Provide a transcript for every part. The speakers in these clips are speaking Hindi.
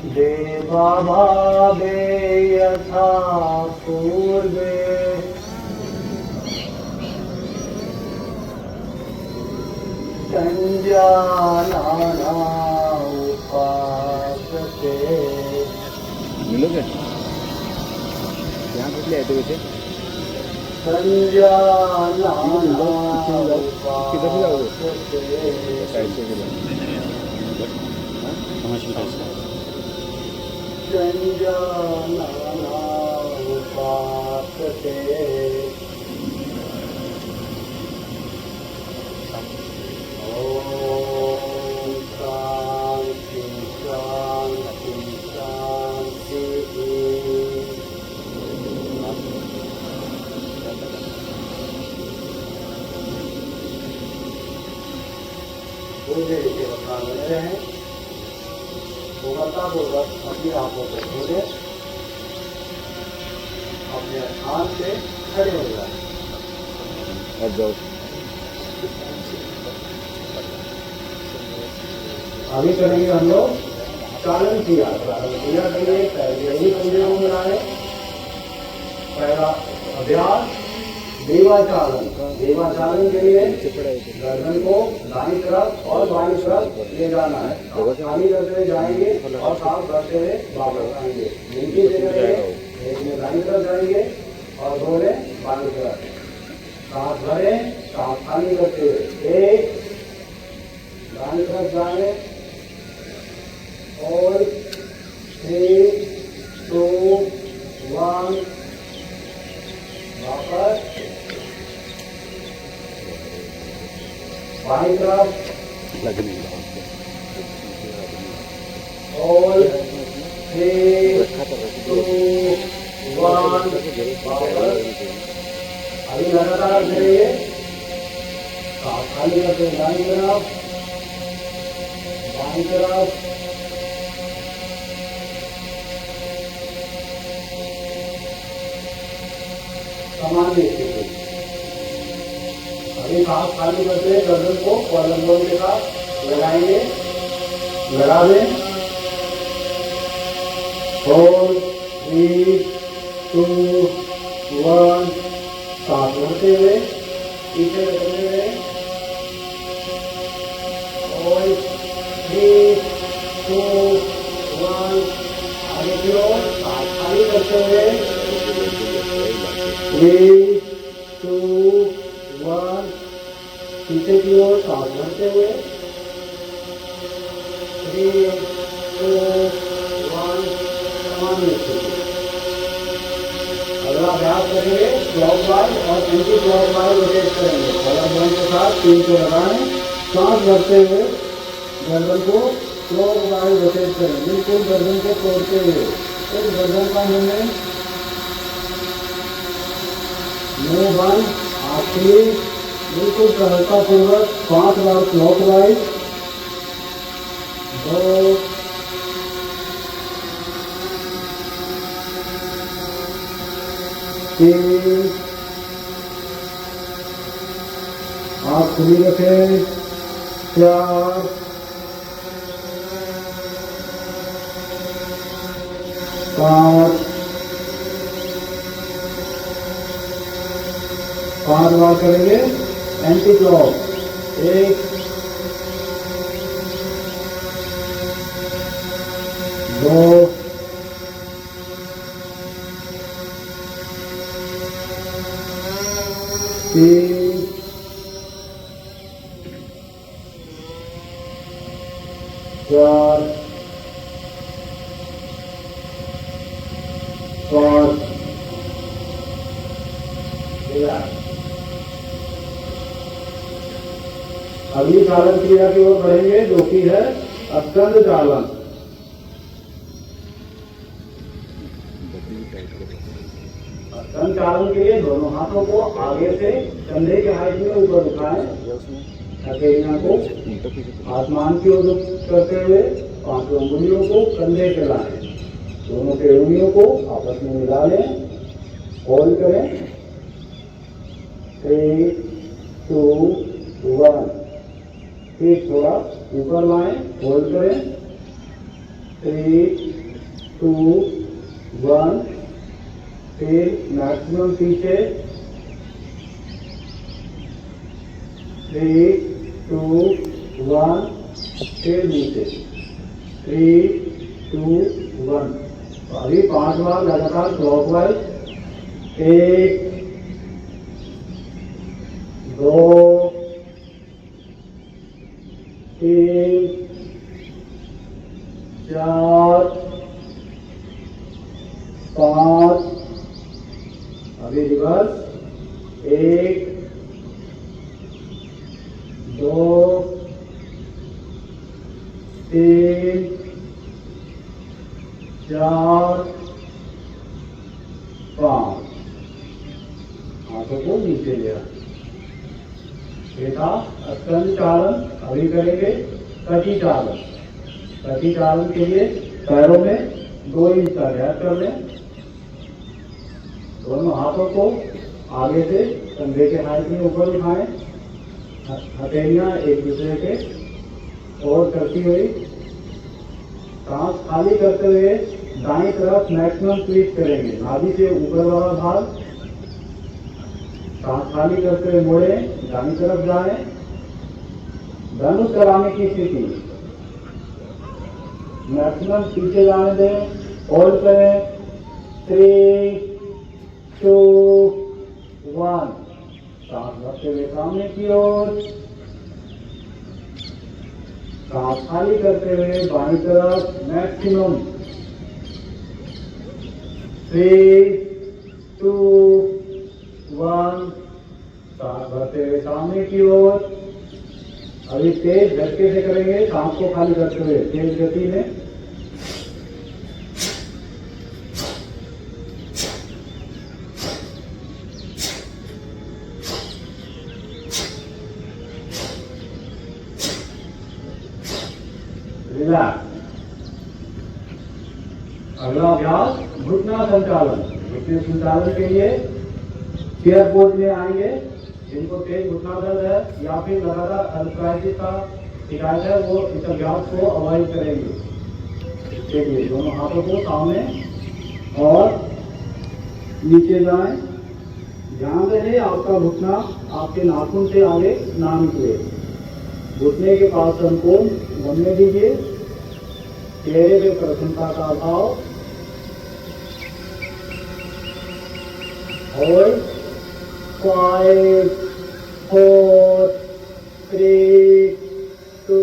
देवाभावे यथा पूर्वे संजानाना उपासते। मिलोगे यहाँ कुछ ले आए थे वैसे संजानाना किधर से जाओगे उपासते। पैसे के लिए संजानाना उपासते। पूर्वक अपनी आंखों को खोले, अपने स्थान से खड़े हो जाए। अभी करेंगे हम लोग चालन क्रिया। चालन क्रिया के लिए पहले ही पूरे को मिलाए। पहला अभ्यास देवाचालन। देवाचालन के लिए गर्दन को दाहिनी तरफ और बाईं तरफ ले जाना है। खाली करते हुए जाएंगे और सांस भरते हुए वापस आएंगे। नीचे से करेंगे, एक में दाहिनी तरफ जाएंगे और दो में बाईं तरफ। सांस भरें, सांस खाली करते हुए एक दाहिनी तरफ जाए और 3, 2, 1 वापस बाईं तरफ और 3, 2, 1 वापस। अभी लगातार करिए। सांस खाली करते दाईं तरफ, बाईं तरफ, सामान्य स्थिति। अभी सांस खाली करते गर्दन को कोलंबन के साथ लगाएंगे। लगा दें। 4, 3, 2, 1 सांस भरते हुए पीछे रखते हुए और 3, 2, 1 आगे की ओर सांस खाली करते हुए 3, 2, 1 पीछे की ओर सांस भरते हुए 3, 2, 1 सामान्य स्थिति। अगला अभ्यास करेंगे क्लॉकवाइज और एंटी क्लॉकवाइज रोटेट करेंगे। कोलंबन के साथ 3 को लगाएं, सांस भरते हुए गर्दन को क्लॉकवाइज रोटेट करें, बिल्कुल गर्दन को तोड़ते हुए। फिर गर्दन का मूवमेंट, मुंह बंद, आँख खुली, बिल्कुल सहजता पूर्वक 5 बार क्लॉकवाइज। 2, 3 आँख खुली रखें। 4, 5 बार करेंगे एंटी क्लॉक। 1, 2, 3, 4, 5 अगली चालन क्रिया की ओर बढ़ेंगे जो कि है स्कंद चालन। स्कंद चालन के लिए दोनों हाथों को आगे से कंधे के हाइट में ऊपर उठाएं। हथेलियों को आसमान की ओर करते हुए 5 उंगलियों को कंधे पे लाएं। दोनों के उंगलियों को आपस में मिला लें, होल्ड करें। 3, 2, 1 फिर थोड़ा ऊपर लाएं, होल्ड करें। 3, 2 1, फिर मैक्सिमम पीछे 3 2 1, फिर नीचे 3 2 1। तो अभी 5 बार लगातार क्लॉकवाइज। 1 2 3 4 5। अभी रिवर्स 1 2 3 4 5। हाथों को नीचे लिया। ये था स्कंद चालन। अभी करेंगे कटी चालन। कटी चालन के लिए पैरों में 2 इंच का गैप कर लें। दोनों हाथों को आगे से कंधे के हाइट में ऊपर उठाएं। हथेलियां एक दूसरे के और करती हुई सांस खाली करते हुए दाईं तरफ मैक्सिमम स्वीप करेंगे। नाभि से ऊपर वाला भाग सांस खाली करते हुए मोड़े, दाईं तरफ जाएं। धनुष कराने की स्थिति मैक्सिमम पीछे जाने दें। होल्ड करें। 3 2 1। सांस भरते हुए सामने की ओर, सांस खाली करते हुए बाईं तरफ मैक्सिमम। 3 2 1। सांस भरते हुए सामने की ओर। अभी तेज झटके से करेंगे, सांस को खाली करते हुए तेज गति में। रिलैक्स। अगला अभ्यास घुटना संचालन। घुटने संचालन के लिए चेयर पोज में आएंगे। जिनको तेज घुटना दर्द है या फिर लगातार अर्थराइटिस का शिकायत है, वो इस अभ्यास को अवॉइड करेंगे। इसके लिए दोनों हाथों को सामने और नीचे लाएं। ध्यान रहे आपका घुटना आपके नाखून से आगे ना निकले। घुटने के पास संकोच बनने दीजिए। चेहरे पे प्रसन्नता का अभाव। और 5 4 3 2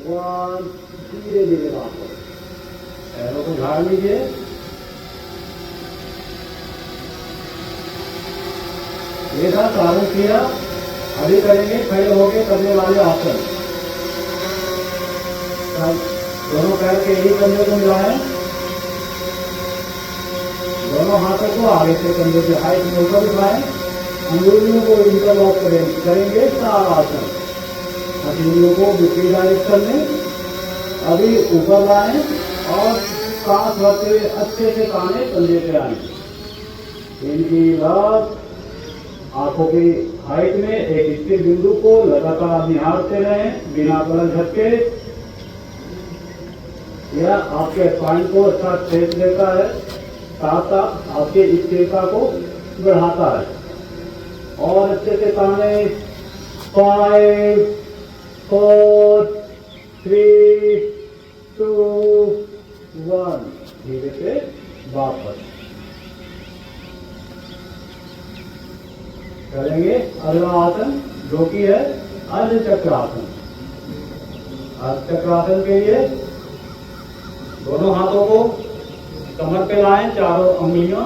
1। धीरे धीरे वापस पैरों को झाड़ लीजिए। ये था चालू किया। अभी करेंगे खड़े होके करने वाले आसन। दोनों पैर के एक कंधे को मिलाएं। दोनों हाथों को आगे से कंधे के हाइट में ऊपर उठाएं। अंगुलियों को इंटरलॉक करेंगे स्टार आसन। अंगुलियों को दूसरी डायरेक्शन में अभी ऊपर लाएं और सांस भरते हुए अच्छे से ताने कंधे पे आए। इनकी रात आंखों की हाइट में एक स्थिर बिंदु को लगातार निहारते रहें बिना पलक झटके। यह आपके स्पाइन को अच्छा स्ट्रेच देता है, साथ साथ आपके स्थिरता को बढ़ाता है। और अच्छे से ताने। 5 4 3 2 1। धीरे से वापस करेंगे अगला आसन, जो कि है अर्ध चक्रासन। अर्ध चक्रासन के लिए दोनों हाथों को कमर पे लाएं। चारों उंगलियां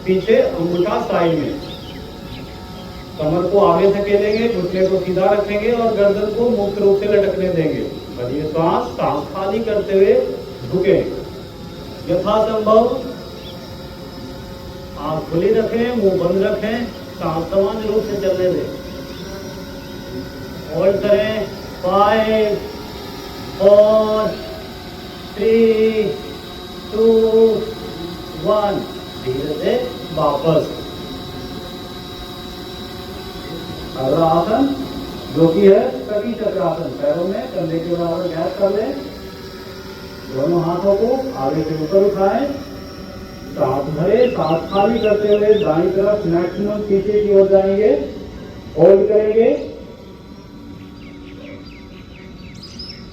पीछे, अंगूठा साइड में। कमर को आगे धकेलेंगे, घुटने को सीधा रखेंगे और गर्दन को मुक्त रूप से लटकने देंगे। भरिए सांस खाली करते हुए झुके। यथासंभव आंख खुली रखें, मुंह बंद रखें। सांस सामान्य रूप से चलने दें। होल्ड करें। 5 4 3 2 1। धीरे से वापस। अगला आसन, जो कि है कटी चक्रासन। पैरों में कंधे के बराबर गैप कर लें। दोनों हाथों को आगे से ऊपर उठाएं, सांस भरे, सांस खाली करते हुए दाईं तरफ मैक्सिमम पीछे की ओर जाएंगे, होल्ड करेंगे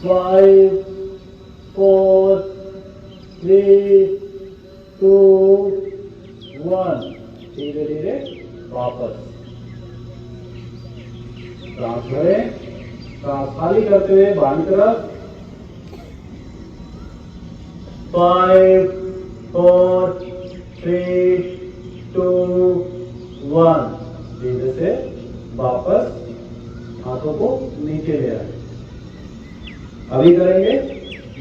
5 4 3 2 1। धीरे धीरे वापस सांस भरे, सांस खाली करते हुए बाईं तरफ 5 4 3 2 1। धीरे से वापस हाथों को नीचे ले आए। अभी करेंगे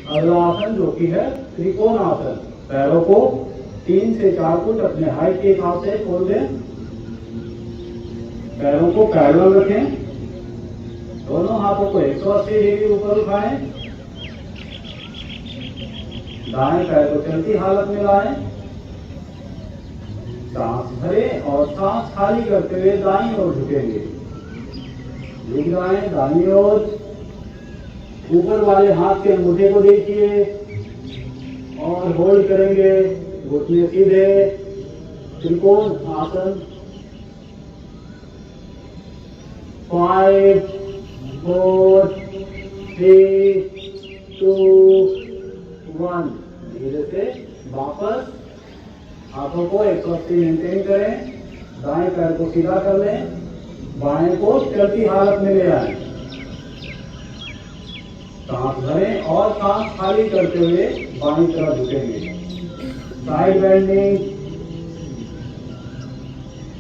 अगला आसन जो कि है त्रिकोण आसन। पैरों को 3 से 4 फुट अपने हाइट के हिसाब से खोल दें, पैरों को पैरेलल रखें, दोनों हाथों को 180 डिग्री ऊपर उठाएं, दाएं पैर को चलती हालत में लाएं, सांस भरें और सांस खाली करते हुए दाईं ओर झुकेंगे, झुक जाएं दाईं ओर। ऊपर वाले हाथ के अंगूठे को देखिए और होल्ड करेंगे, घुटने सीधे, त्रिकोण आसन। 5 4 3 2 1। धीरे से वापस हाथों को 180 मेंटेन करें, दाएं पैर को सीधा कर लें, बाएं को चलती हालत में ले आए, सांस भरें और सांस खाली करते हुए बाईं तरफ झुकेंगे, साइड बेंडिंग।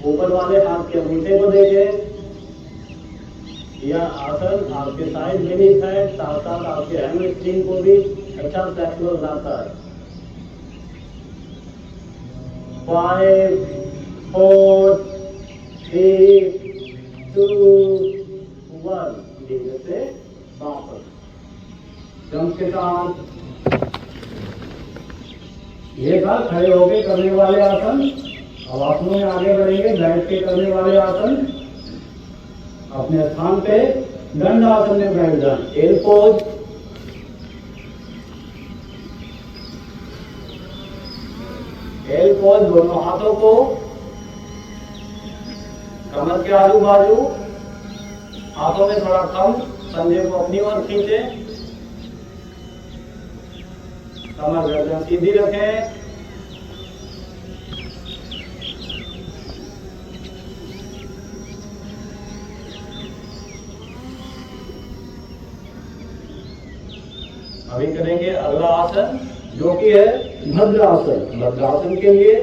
ऊपर वाले हाथ के अंगूठे को देखें। यह आसन आपके साइड बेनिस है, साथ साथ आपके हैमस्ट्रिंग को भी अच्छा फ्लेक्सिबल बनाता है। 5 4 3 2 1। धीरे से वापस जंप के साथ। ये था खड़े होके करने वाले आसन। अब आसनों में आगे बढ़ेंगे। बैठ के करने वाले आसन। अपने स्थान पे दंड आसन में बैठ जाए। L pose. एल पोज, दोनों हाथों को कमर के आजू बाजू, हाथों में थोड़ा कम, कंधे को अपनी ओर खींचे, कमर गर्दन सीधी रखें। अभी करेंगे अगला आसन जो कि है भद्रासन। भद्रासन के लिए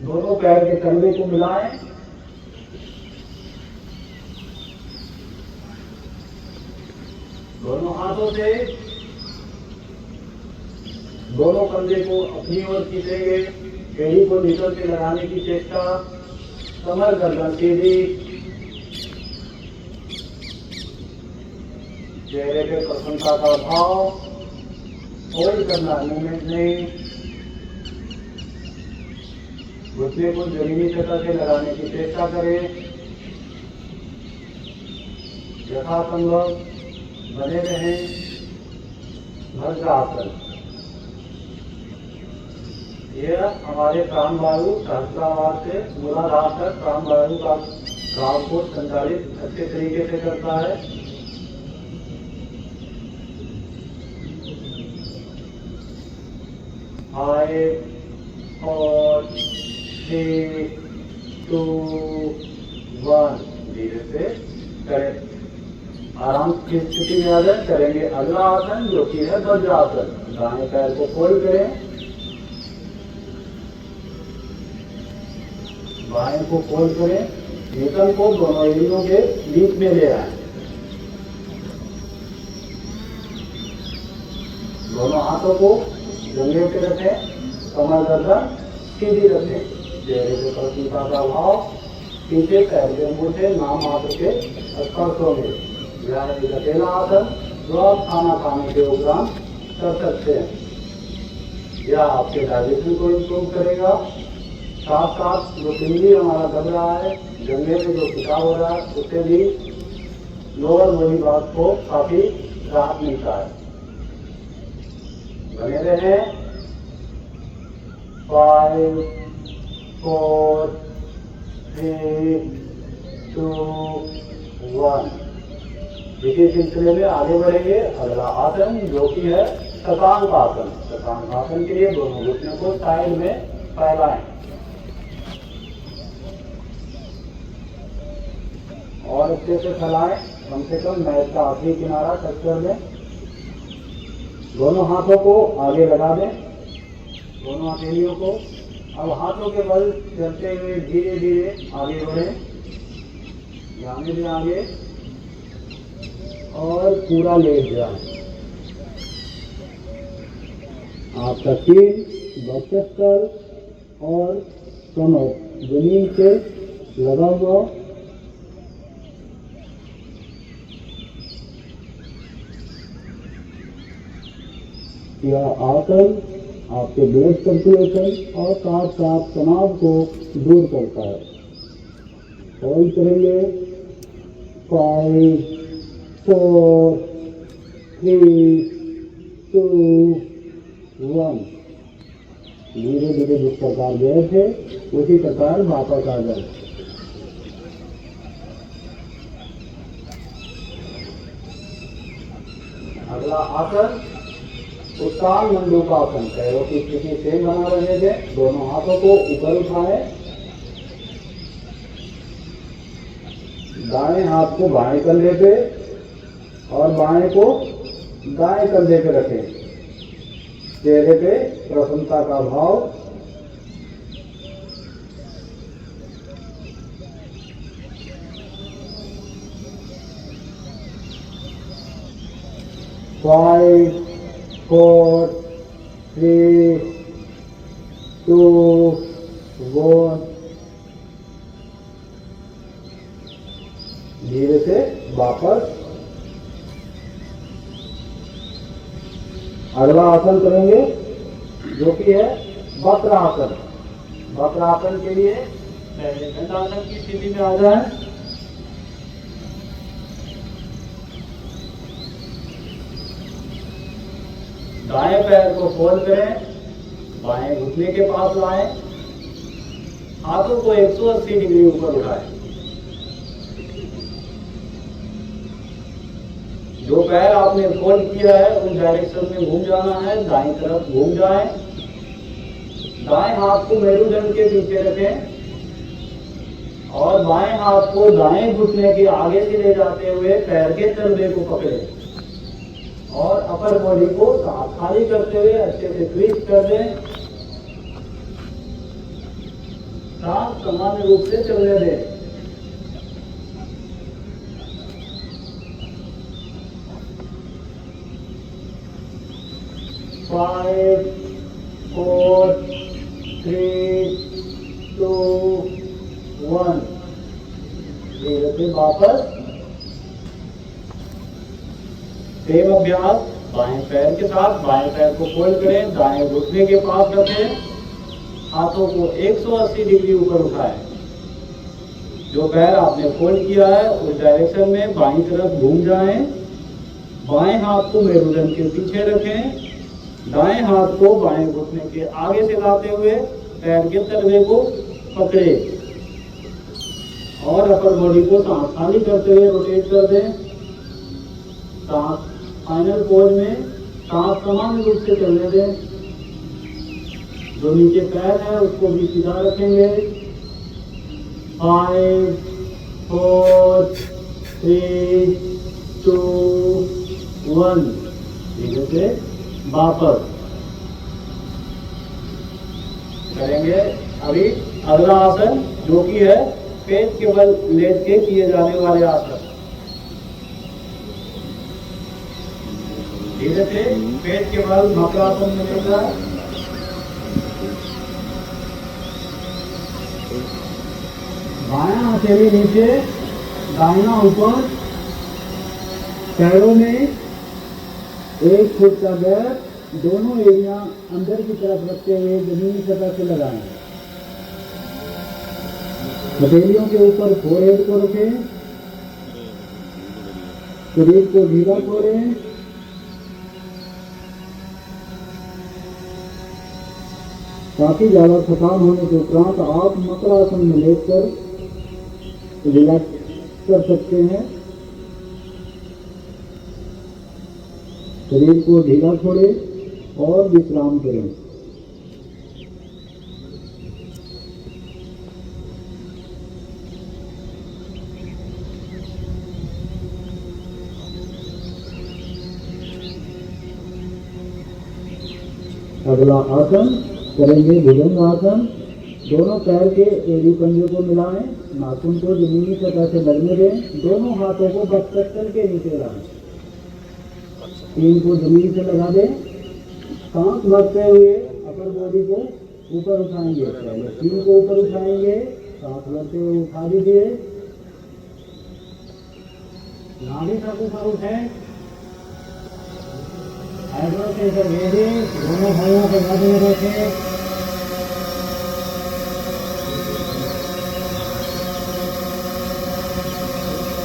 दोनों पैर के कंधे को मिलाएं, दोनों हाथों से दोनों कंधे को अपनी ओर खींचेंगे, एड़ी को निकल के लगाने की चेष्टा, कमर गर्दन सीधी, चेहरे पे प्रसन्नता का भाव, होल्ड करना, मूवमेंट नहीं, घुटने को जमीनी सतह से लगाने की चेष्टा करें, यथासंभव बने रहें। भद्रासन, यह हमारे प्राणवायु सहस्त्रार से मूलाधार तक प्राणवायु का काम को संचालित अच्छे तरीके से करता है। फाइव 4 3 2 1। धीरे से करें, आराम की स्थिति में आ जाए। करेंगे अगला आसन जो कि है वज्रासन। दाएं पैर को फोल्ड करें, बाएं को फोल्ड करें, निकल को दोनों एड़ियों के बीच में ले आए, दोनों हाथों को जंघे पे रखें, कमर गर्दन सीधी रखें, चेहरे पे प्रसन्नता का भाव, पीछे पैर के अंगूठे नाम मात्र के स्पर्शों में। यह एक अकेला आसन जो आप खाना खाने के उपरांत कर सकते हैं। यह आपके डाइजेशन को इम्प्रूव करेगा, साथ साथ जो पिंडी हमारा दब रहा है, जंघे में जो खिंचाव हो रहा है, उससे भी लोअर बॉडी पार्ट को काफी राहत मिलता है। बने रहे। 5 4 3 2 1। इसी सिलसिले में आगे बढ़ेंगे। अगला आसन जो कि है शशांक आसन। शशांक आसन के लिए दोनों घुटनों को साइड में फैलाएं और अच्छे से फैलाएं। कम से कम मैट का आखिरी किनारा टच कर दें। दोनों हाथों को आगे लगा दें, दोनों हथेलियों को। अब हाथों के बल चलते हुए धीरे धीरे आगे बढ़ें, जाने दें आगे और पूरा लेट जाएं। आपका सिर, वक्षस्थल और कमर जमीन से लगा हुआ। यह आसन आपके ब्लड सर्कुलेशन और साथ साथ तनाव को दूर करता है। होल्ड करेंगे। 5 4 3 2 1। धीरे धीरे जिस प्रकार गए थे उसी प्रकार वापस आ जाए। अगला आसन उत्तान मंडूकासन। पैरों की स्थिति सेम बना रहे थे। दोनों हाथों को ऊपर उठाएं। दाएं हाथ को बाएं कंधे पे और बाएं को दाएं कंधे पे रखें। चेहरे पे प्रसन्नता का भाव। फाइव 4 3 2 1। धीरे से वापस। अगला आसन करेंगे जो कि है वक्रासन। वक्रासन के लिए पहले दंडासन की स्थिति में आ जाए। दाएं पैर को फोल्ड करें, बाएं घुटने के पास लाएं, हाथों को 180 डिग्री ऊपर उठाएं। जो पैर आपने फोल्ड किया है उस डायरेक्शन में घूम जाना है, दाएं तरफ घूम जाएं। दाएं हाथ को मेरुदंड के पीछे रखें और बाएं हाथ को दाएं घुटने के आगे से ले जाते हुए पैर के तलवे को पकड़ें और अपर बॉडी को खाली करते हुए अच्छे से ट्विस्ट कर दें। सांस सामान्य रूप से चलने दें। फाइव 4 3 2 1। धीरे से वापस। सेम अभ्यास बाएं पैर के साथ। बाएं पैर को फोल्ड करें, दाएं घुटने के पास रखें, हाथों को 180 डिग्री ऊपर उठाएं। जो पैर आपने फोल्ड किया है उस डायरेक्शन में बाईं तरफ घूम जाएं। बाएं हाथ को मेरुदंड के पीछे रखें, दाएं हाथ को बाएं घुटने के आगे से लाते हुए पैर के तलवे को पकड़े और अपर बॉडी को सांस खाली करते हुए रोटेट कर दें। सांस फाइनल पोज में सांस सामान्य रूप से चलने दें। जो नीचे पैर है उसको भी सीधा रखेंगे। 5 4 3 2 1। धीरे से वापस करेंगे। अभी अगला आसन जो कि है पेट के बल लेट के किए जाने वाले आसन। धीरे से पेट के बल मकरासन में चल रहा है। बायां हथेली नीचे, दाहिना ऊपर। पैरों में 1 फुट का गैप, दोनों एरिया अंदर की तरफ रखते हुए जमीनी सतह से लगाएं। हथेलियों के ऊपर फोरहेड को रखें, शरीर को ढीला छोड़ें। काफी ज्यादा थकान होने के उपरांत आप मकरासन में लेटकर रिलैक्स कर सकते हैं। शरीर को ढीला छोड़े और विश्राम करें। अगला आसन करेंगे भुजंग आसन। दोनों पैर के एड़ी पंजे को मिलाएं, नाखून को जमीनी सतह से लगने दें, दोनों हाथों को बक्सर के नीचे लाएं, तीन को जमीन से लगा दें। सांस भरते हुए अपर बॉडी को ऊपर उठाएंगे, पहले तीन को ऊपर उठाएंगे, सांस भरते हुए उठा दीजिए, नाभि तक ऊपर उठें, एडवर्टाइजर भेजे, दोनों भाइयों के मध्य में रखें।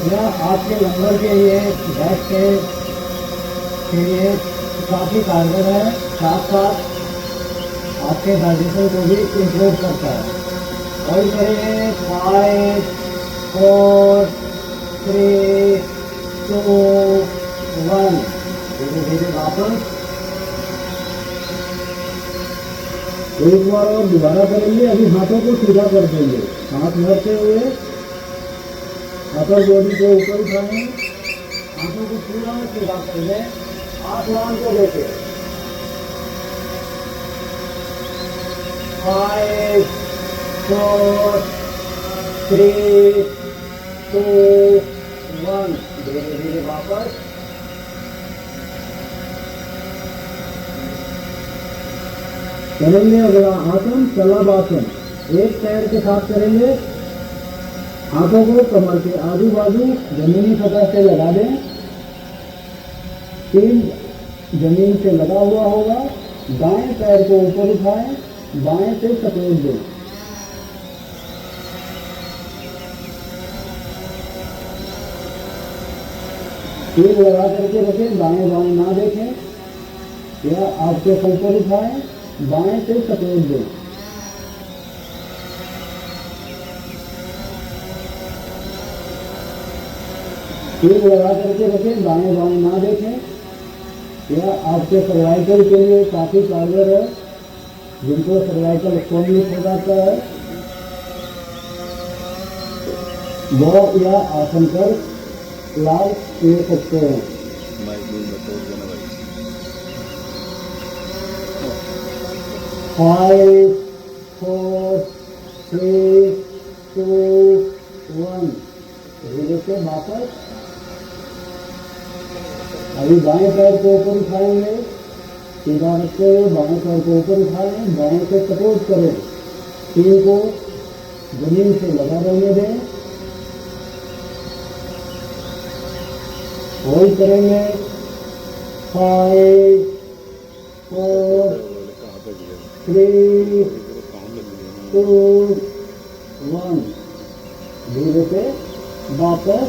यह आपके लंगर के लिए, गैस के लिए काफी कारगर है, साथ साथ आपके डाइजेशन को भी इम्प्रूव करता है। और करेंगे 5 4 3 2 1। धीरे धीरे वापस एक बार और दोबारा करेंगे। अभी हाथों को सीधा कर देंगे, हाथ भरते हुए अपर बॉडी को ऊपर उठाएं, हाथों को पूरा सीधा कर दें, आसमान को देखें। 5 4 3 2 1। धीरे धीरे वापस करेंगे। अगला आसन शलभासन, एक पैर के साथ करेंगे, हाथों को कमर के आजू बाजू जमीनी सतह से लगा दें, तीन जमीन से लगा हुआ होगा, दाएं पैर को ऊपर उठाएं, बाएं से सपोर्ट दें। तीन लगा करके रखें, दाएं बाएं ना देखें, या आपके ऊपर उठाएं, बाएं से सपोर्ट दें। तीन लगा करके रखें, दाएं बाएं ना देखें। यह आपके सर्वाइकल के लिए काफी कारगर है, जिनको सर्वाइकल स्पॉन्डिलाइटिस हो जाता है, वो यह आसन कर लाभ ले सकते हैं। 5 4 3 2 1। धीरे से वापस अभी बाएं पैर को ऊपर उठाएंगे, सीधा रखते हुए बाएं पैर को ऊपर उठाएं, बाएं से सपोर्ट करें, तीन को जमीन से लगा रहने दें। होल्ड करेंगे 5 4 3 2 1। धीरे से वापस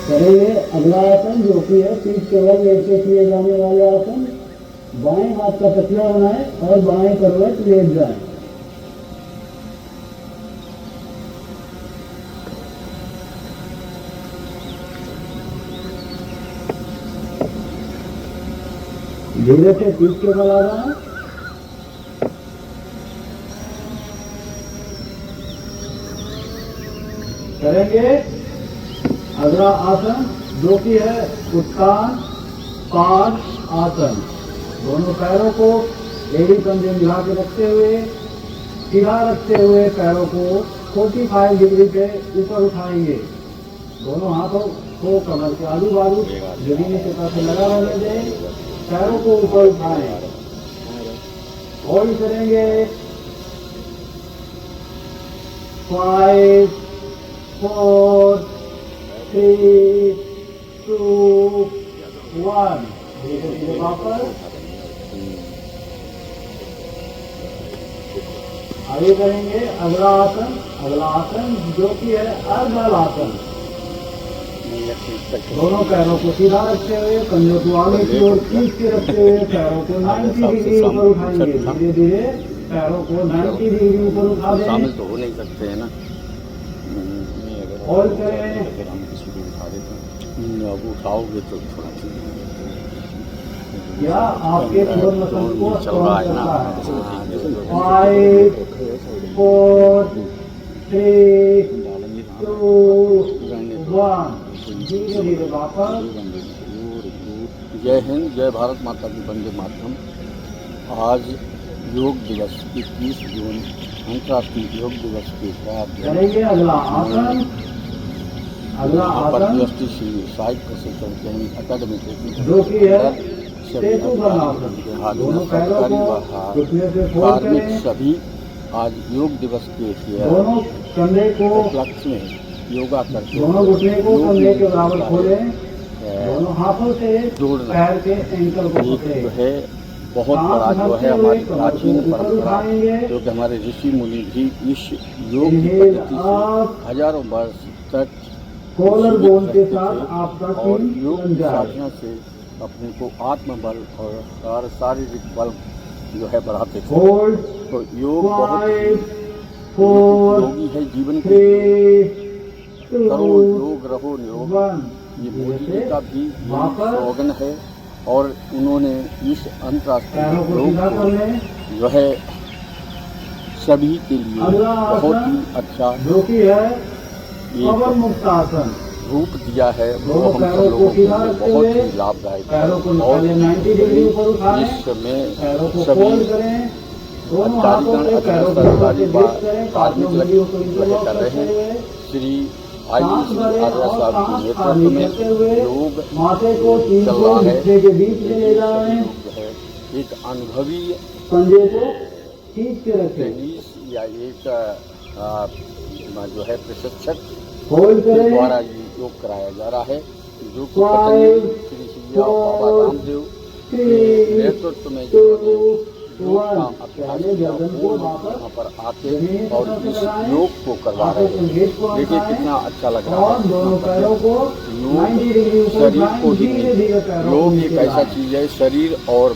करेंगे। अगला आसन जो कि है पीठ केवल लेट के किए जाने वाले आसन। बाएं हाथ का तकिया बनाएं और बाएं करवट लेट जाएं। धीरे से पीठ के बल आ रहा है। करेंगे अगला आसन जो कि है उत्तान पाद आसन। दोनों पैरों को एड़ी पंजे मिला के रखते हुए, सीधा रखते हुए पैरों को 45 डिग्री के ऊपर उठाएंगे। दोनों हाथों को कमर के आजू बाजू जमीनी सतह से लगा रहने दें, पैरों को ऊपर उठाएं। होल्ड करेंगे 5 4 3 2 1। धीरे धीरे वापस आगे करेंगे अगला आसन जो कि है अर्धहल आसन। दोनों पैरों को सीधा रखते हुए, कंधों को आगे की ओर खींच के रखते हुए पैरों को 90 डिग्री ऊपर उठाएंगे। धीरे धीरे पैरों को 90 डिग्री ऊपर उठा दें। शामिल तो हो नहीं सकते हैं ना। और करें। अगर हम किसी को उठा देते हैं, अब उठाओगे तो थोड़ा या आपके पूर्ण मसल को चल रहा है ना। 5 4 3 2 1 धीरे धीरे वापस। जय हिंद, जय भारत माता की वंदे मातरम। आज योग दिवस 21 जून अंतर्राष्ट्रीय योग दिवस के तहत करेंगे अगला आसन। अगला आसन श्री साई प्रशिक्षण केंद्र अकेडमी के जो कि है सेतु बनासन। दोनों पैरों को घुटने से फोल्ड कार्मिक करें। सभी आज योग दिवस के दोनों कंधे को उपलक्ष्य में योगा करते दोनों घुटने को कंधे के बराबर खोलें। है। दोनों हाथों से जोड़ना। पैर के एंकल को एक जो पकड़ें। है बहुत बड़ा जो है हमारी प्राचीन परंपरा, जो कि हमारे ऋषि मुनि भी इस योग की पद्धति से हजारों वर्ष तक कॉलर बोन के साथ आपका और सीन योग बन की जाए। साधना से अपने को आत्मबल और शारीरिक बल जो है बढ़ाते थे। होल्ड तो योग बहुत 5 4 योगी है जीवन के 3 करो 2 योग रहो निरोग। 1 ये मोदी जी का भी वापस स्लोगन है और उन्होंने इस पैरों अंतर्राष्ट्रीय को योग सीधा कर को लें। जो है सभी के लिए अगला बहुत आसन ही अच्छा जो कि है एक पवन मुक्त आसन। रूप दिया है, वो दोनों हम पैरों सब को लोगों के सीधा लिए रखते बहुत हुए ही लाभदायक पैरों को है। और निकालें 90 डिग्री ऊपर उठाएं। इसमें पैरों को सभी फोल्ड करें। दोनों हाथों अधिकारीगण से अपने पैरों को ऊपर सरकारी से लिफ्ट करें। कार्मिक पांचों वीडियो को जो इंटरलॉक कर रहे करते हुए हैं श्री सांस आर्य भरें और साहब के सांस नेतृत्व खाली में करते हुए योग माथे को तीन चल को रहा है। घुटने के बीच में ले जाएं। जो है एक अनुभवी पंजे को खींच के रखें। ट्रेनीज या एक जो है प्रशिक्षक होल्ड के करें। द्वारा ये योग कराया जा रहा है, जो कि 5 श्री सिया बाबा 4 रामदेव के 3 नेतृत्व में 2 योग का 1 अभ्यास पहले किया, गर्दन को वो वापस यहाँ पर आके जमीन और पर इस लगाएं। योग को करवा हाथों रहे से हैं। गेट को देखिए हटाएं कितना अच्छा लग रहा और है। दोनों पैरों को 90 डिग्री ऊपर शरीर उठाएं। को ही धीरे धीरे पैरों को योग एक नीचे ऐसा लाएं। चीज है, शरीर और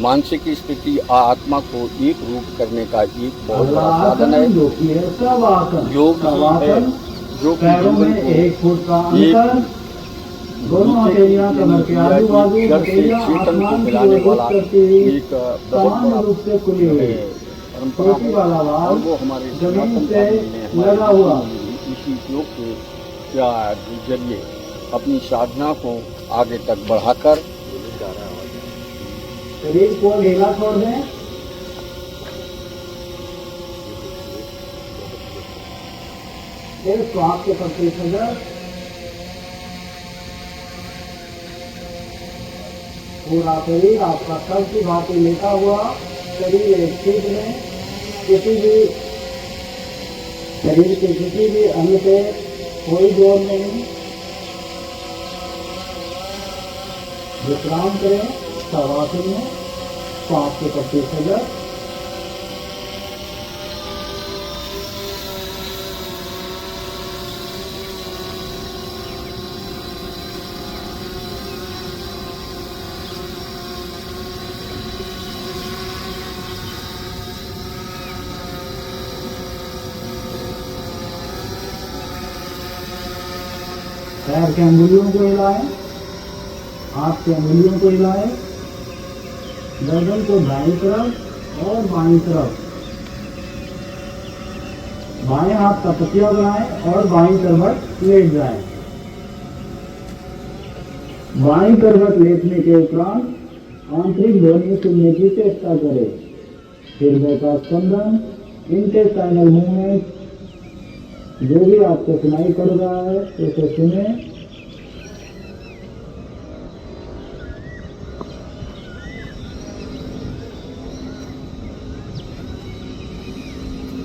मानसिक स्थिति आत्मा को एक रूप करने का एक बहुत अगला बड़ा साधन है। आसन जो कि है शवासन। योग ही है शवासन जो कि पैरों जीवन में को 1 फुट का एक अंतर। दोनों हथेलियां कमर के आजू बाजू, ईश्वर से हथेलियां चेतन को आसमान की मिलाने ओर वाला रुख करती हुई एक बहुत सामान्य बड़ा रूप से खुली हुई परंपरा चोटी है। वाला और भाग वो हमारे जमीन सनातन से धर्म में हमारे लगा हुआ। इसी योग के जरिए अपनी साधना को आगे तक बढ़ाकर शरीर को ढीला छोड़ दें। फिर श्वास के प्रति सजग। पूरा शरीर आपका सब की भांति लेटा हुआ, शरीर एक सीध में, किसी भी शरीर के किसी भी अंग पे कोई जोर नहीं। विश्राम करें शवासन में, श्वास के प्रति सजग। पैर के अंगुलियों को हिलाएं, हाथ के अंगुलियों को हिलाएं, गर्दन को दाईं तरफ और बाईं तरफ, बाएं हाथ का तकिया बनाएं और बाईं करवट लेट जाएं। बाईं करवट लेटने के उपरांत आंतरिक ध्वनि सुनने की चेष्टा करें। हृदय का स्पंदन, इंटेस्टाइनल मूवमेंट, जो भी आपको सुनाई पड़ रहा है उसे सुने।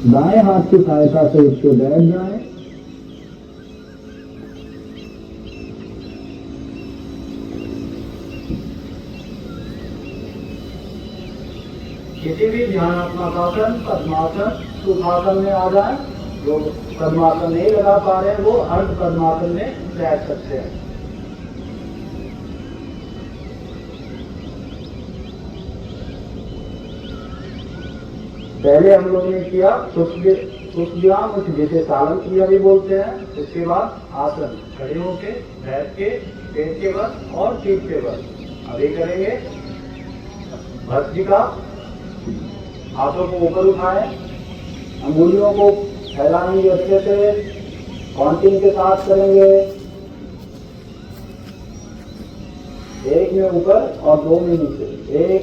दाएं हाथ की सहायता से उसको बैठ जाए। किसी भी ध्यानात्मक आसन, पद्मासन, सुखासन में आ जाए। जो पद्मासन नहीं लगा पा रहे हैं वो अर्ध पद्मासन में बैठ सकते हैं। पहले हम लोगों ने किया सुष्व्याम, जिसे सालन क्रिया भी बोलते हैं। उसके बाद आसन, खड़े होके, बैठ के, पेट के बल और पीठ के बल। अभी करेंगे भस्त्रिका, हाथों को ऊपर उठाए, अंगुलियों को फैलाएंगे अच्छे से, काउंटिंग के साथ करेंगे। 1 में ऊपर और 2 में नीचे। 1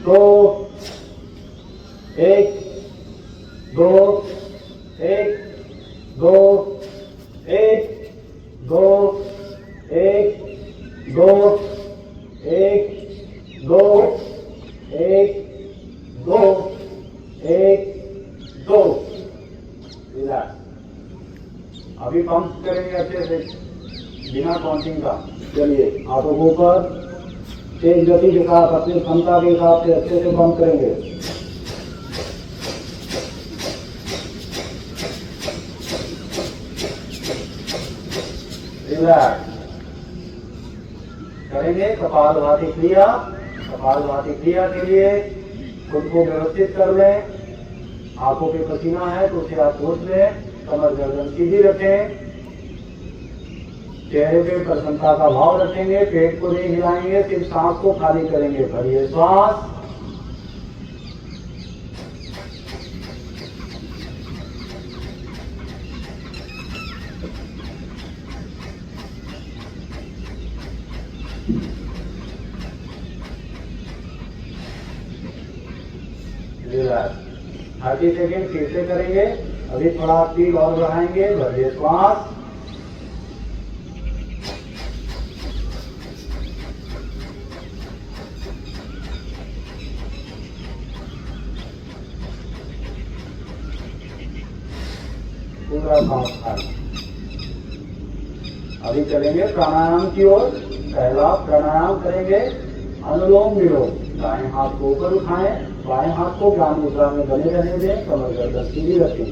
2 1 2 1 2 1 2 1 2 1 2 1 2 1 2। रिलैक्स। अभी पंप करेंगे अच्छे से बिना काउंटिंग का। चलिए हाथों को ऊपर, तेज गति के साथ अपनी क्षमता के हिसाब से अच्छे से पंप करेंगे। रिलैक्स करेंगे। कपालभाति क्रिया। कपालभाति क्रिया के लिए खुद को व्यवस्थित कर लें। आंखों पे पसीना है तो उसे आप पोंछ लें। कमर गर्दन सीधी रखें। चेहरे पे प्रसन्नता का भाव रखेंगे। पेट को नहीं हिलाएंगे, सिर्फ सांस को खाली करेंगे। भरिए श्वास। रिलैक्स। 30 सेकेंड फिर से करेंगे। अभी थोड़ा स्पीड और बढ़ाएंगे। भरिए श्वास। पूरा सांस खाली। अभी चलेंगे प्राणायाम की ओर। पहला प्राणायाम करेंगे अनुलोम विलोम। दाएं हाथ को ऊपर उठाएं, बाएं हाथ को ज्ञान मुद्रा में बने रहने दें। कमर गर्दन सीधी रखें।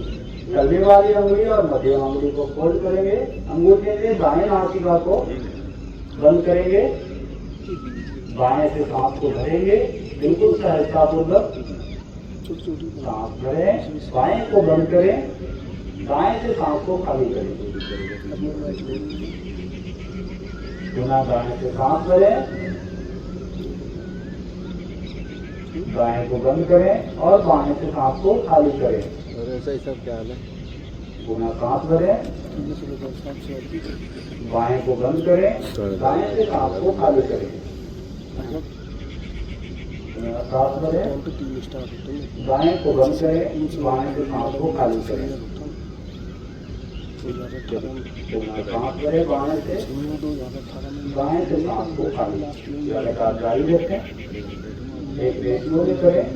तलने वाली अंगुली और मध्यम अंगुली को फोल्ड करेंगे। अंगूठे से दाएं नासिका को बंद करेंगे। बाएं से सांस को भरेंगे। बिल्कुल सहजतापूर्वक सांस भरें। बाएं को बंद करें। दाएं से सांस को खाली करें। पुनः दाएं से सांस भरें। दाएं को बंद करें और बाएं से सांस को खाली करें। और ऐसा ही सब क्या हाल है? पुनः सांस भरें। बाएं को बंद करें। दाएं से सांस को खाली करें। पुनः सांस भरें। दाएं को बंद करें। बाएं से सांस को खाली करें। पुनः सांस भरें। बाएं से सांस को खाली। लगातार जारी रखें। एक रेशियो में करें।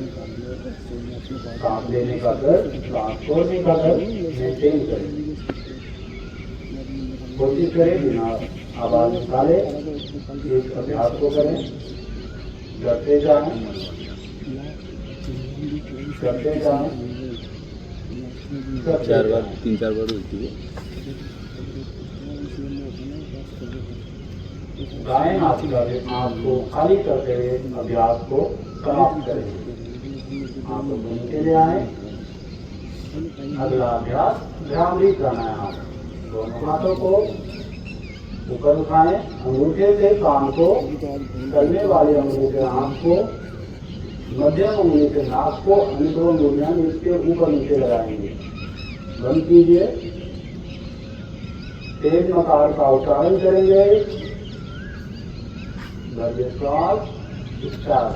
सांस लेने का दर, सांस छोड़ने का दर मेंटेन करें। कोशिश करें बिना आवाज निकाले इस अभ्यास को करें। करते जाएं, करते जाएं। 3-4 बार होती है। दाएं नासिका से सांस को खाली करते हुए अभ्यास को समाप्त करेंगे। आंखों को नीचे ले आए। अगला अभ्यास भ्रामरी प्राणायाम। दोनों हाथों को ऊपर उठाएं। अंगूठे से कान को, तलने वाली अंगुली से आंख को, मध्यम अंगुली से नाक को, अन्य 2 अंगुलियां इसके ऊपर नीचे लगाएंगे। बंद कीजिए। तेज मकार का उच्चारण करेंगे। भरिए श्वास। स्टार्ट।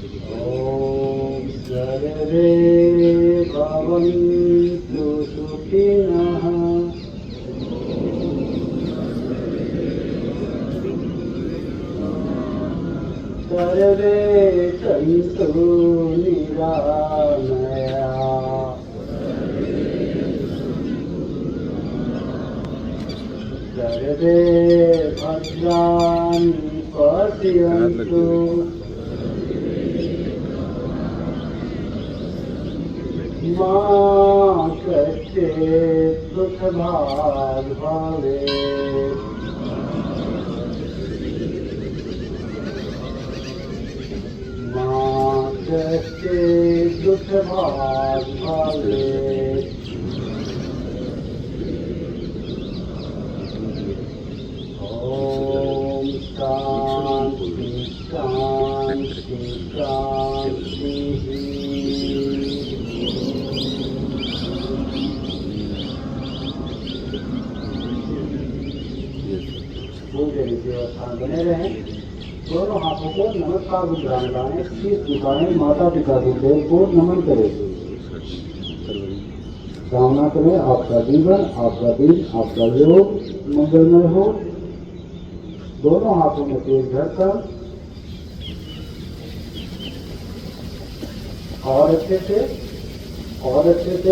ॐ सर्वे भवन्तु सुखिनः सर्वे सन्तु निरामया सर्वे भद्राणि पश्यन्तु मा कश्चित् दुःखभाग् भवेत् मा कश्चित् दुःखभाग् भवेत् ॐ शान्ति शान्ति शान्तिः पूरे व्यवस्था बने रहें। दोनों हाथों को नमस्कार मुद्राएं लगाएं, शीश झुकाएं, माता पिता के देव को नमन करें। कामना करें आपका जीवन, आपका दिन, आपका योग मंगलमय हो। दोनों हाथों में तेज धरकर और अच्छे से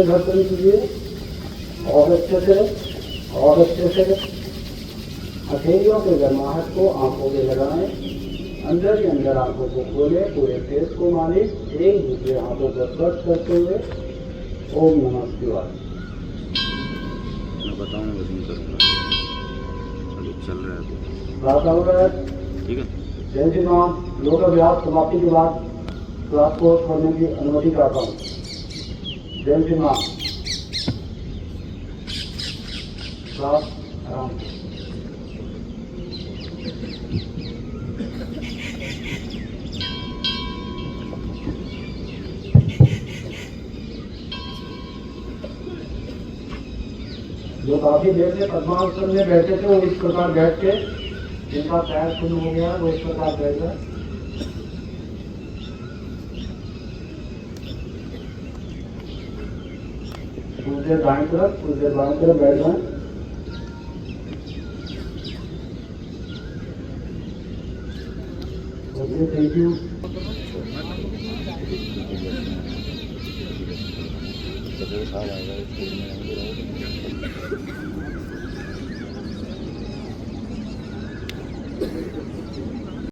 धड़कन कीजिए, और अच्छे से हथेलियों के गर्माहट को आंखों में लगाएं, अंदर ही अंदर आंखों को खोलें, पूरे फेस को मालिश एक दूसरे हाथों पर स्पर्श करते हुए ओम नमः शिवाय। मैं बताऊंगा तुम करूंगा, अभी चल रहा है वातावरण ठीक है। जय श्री राम। योगाभ्यास समाप्ति के बाद क्लास को छोड़ने की अनुमति चाहता हूँ। जय श्री राम। क्लास आराम। जो काफी देर से पद्मासन में बैठे थे वो इस प्रकार बैठ के, जिनका पैर शुरू हो गया वो इस प्रकार बैठ गए। कुछ देर बाईं तरफ बैठ गए। Okay, thank you.